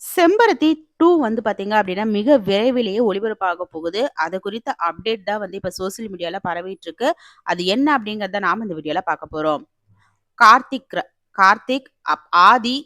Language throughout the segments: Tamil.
செம்பருத்தி 2 வந்து பார்த்தீங்க அப்டின்னா, மிக விரைவிலேயே ஒளிபரப்பாக போகுது. அது குறித்த அப்டேட் தான் வந்து இப்ப சோசியல் மீடியால பரவிட்டு இருக்கு. அது என்ன அப்டிங்கிறத நாம இந்த வீடியோல பார்க்க போறோம். கார்த்திக் ர கார்த்திக், ஆதி,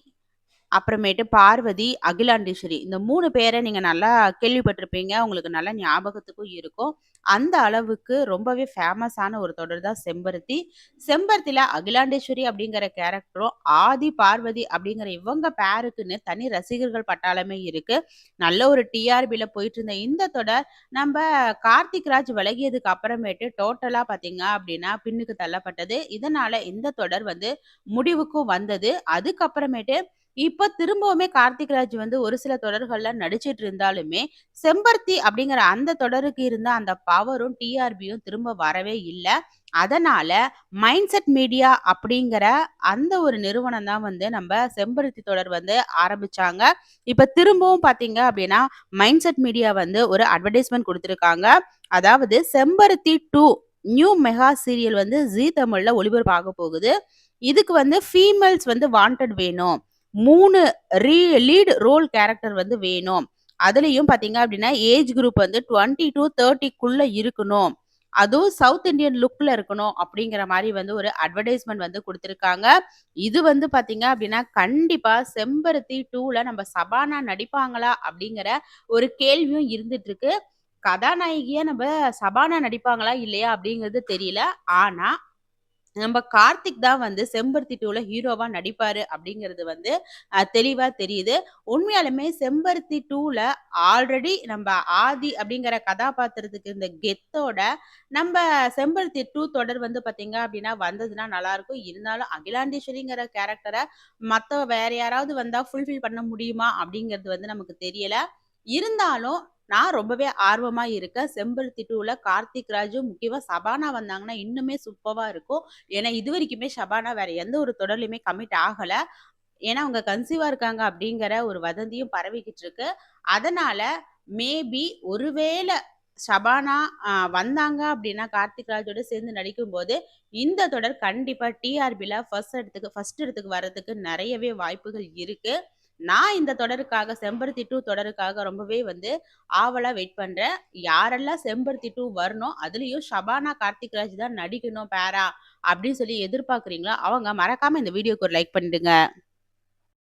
அப்புறமேட்டு பார்வதி, அகிலாண்டேஸ்வரி இந்த 3 பேர நீங்க நல்லா கேள்விப்பட்டிருப்பீங்க. உங்களுக்கு நல்ல ஞாபகத்துக்கும் இருக்கும். அந்த அளவுக்கு ரொம்பவே ஃபேமஸான ஒரு தொடர் தான் செம்பருத்தி. செம்பருத்தில அகிலாண்டேஸ்வரி அப்படிங்கிற கேரக்டரும், ஆதி, பார்வதி அப்படிங்கிற இவங்க பேருக்குன்னு தனி ரசிகர்கள் பட்டாளமே இருக்கு. நல்ல ஒரு டிஆர்பில போயிட்டுருந்த இந்த தொடர், நம்ப கார்த்திக் ராஜ் விலகியதுக்கு அப்புறமேட்டு டோட்டலா பார்த்தீங்க அப்படின்னா, பின்னுக்கு தள்ளப்பட்டது. இதனால இந்த தொடர் வந்து முடிவுக்கும் வந்தது. அதுக்கப்புறமேட்டு இப்ப திரும்பவுமே கார்த்திக் ராஜ் வந்து ஒரு சில தொடர்கள்ல நடிச்சிட்டு இருந்தாலுமே, செம்பருத்தி அப்படிங்கிற அந்த தொடருக்கு இருந்த அந்த பவரும், டிஆர்பியும் திரும்ப வரவே இல்ல. அதனால மைண்ட்செட் மீடியா அப்படிங்கிற அந்த ஒரு நிறுவனம் தான் வந்து நம்ப செம்பருத்தி தொடர் வந்து ஆரம்பிச்சாங்க. இப்ப திரும்பவும் பார்த்தீங்க அப்படின்னா, மைண்ட்செட் மீடியா வந்து ஒரு அட்வர்டைஸ்மென்ட் குடுத்திருக்காங்க. அதாவது செம்பருத்தி 2 நியூ மெகா சீரியல் வந்து ஜீ தமிழ்ல ஒளிபரப்பாக போகுது. இதுக்கு வந்து ஃபீமேல்ஸ் வந்து வாண்டட் வேணும். 3 லீட் ரோல் கேரக்டர் வந்து வேணும். அதுலயும் பார்த்தீங்க அப்டின்னா, ஏஜ் குரூப் வந்து 20-30க்குள்ள இருக்கணும். அதுவும் சவுத் இண்டியன் லுக்ல இருக்கணும் அப்டிங்கிற மாரி வந்து ஒரு அட்வர்டைஸ்மென்ட் வந்து குடுத்திருக்காங்க. இது வந்து பார்த்தீங்க அப்டின்னா, கண்டிப்பா செம்பருத்தி 2ல நம்ம சபானா நடிப்பாங்களா? அப்டிங்கிற ஒரு கேள்வியும் இருந்துட்டு இருக்கு. கதாநாயகியா நம்ப சபானா நடிப்பாங்களா? இல்லையா? அப்டிங்கிறது தெரியல. ஆனா நம்ம கார்த்திக் தான் வந்து செம்பருத்தி 2ல ஹீரோவா நடிப்பாரு அப்படிங்கிறது வந்து தெளிவா தெரியுது. உண்மையாலுமே செம்பருத்தி 2ல ஆல்ரெடி நம்ப ஆதி அப்படிங்கிற கதாபாத்திரத்துக்கு இருந்த கெத்தோட, நம்ப செம்பருத்தி 2 தொடர் வந்து பார்த்தீங்க அப்படின்னா வந்ததுன்னா நல்லாருக்கும். இருந்தாலும் அகிலாண்டேஸ்வரிங்கிற கேரக்டர வேற யாராவது வந்தா ஃபுல்ஃபில் பண்ண முடியுமா? அப்படிங்கிறது வந்து நமக்கு தெரியல. இருந்தாலும் நான் ரொம்பவே ஆர்வமா இருக்கேன். செம்பருத்தி 2ல கார்த்திக் ராஜும், முக்கியமா சபானா வந்தாங்கன்னா இன்னுமே சூப்பர்வா இருக்கும். ஏன்னா, இதுவரைக்குமே ஷபானா வேற எந்த ஒரு தொடர்லயுமே கமிட் ஆகல. ஏன்னா, அவங்க கன்சீவா இருக்காங்க அப்படிங்கிற ஒரு வதந்தியும் பரவிக்கிட்டு இருக்கு. அதனால மேபி ஒருவேள ஷபானா வந்தாங்க அப்படின்னா, கார்த்திக் ராஜோட சேர்ந்து நடிக்கும்போது, இந்த தொடர் கண்டிப்பா டிஆர்பில ஃபர்ஸ்ட் இடத்துக்கு வரதுக்கு நெறையவே வாய்ப்புகள் இருக்கு. நான் இந்த தொடருக்காக செம்பருத்தி 2 தொடருக்காக ரொம்பவே வந்து ஆவலா வெயிட் பண்றேன். யாரெல்லாம் செம்பருத்தி 2 வரணும், அதுலயும் ஷபானா, கார்த்திக் ராஜ் தான் நடிக்கணும் பேரா அப்படின்னு சொல்லி எதிர்பார்க்குறீங்களோ, அவங்க மறக்காம இந்த வீடியோக்கு ஒரு லைக் பண்ணிடுங்க.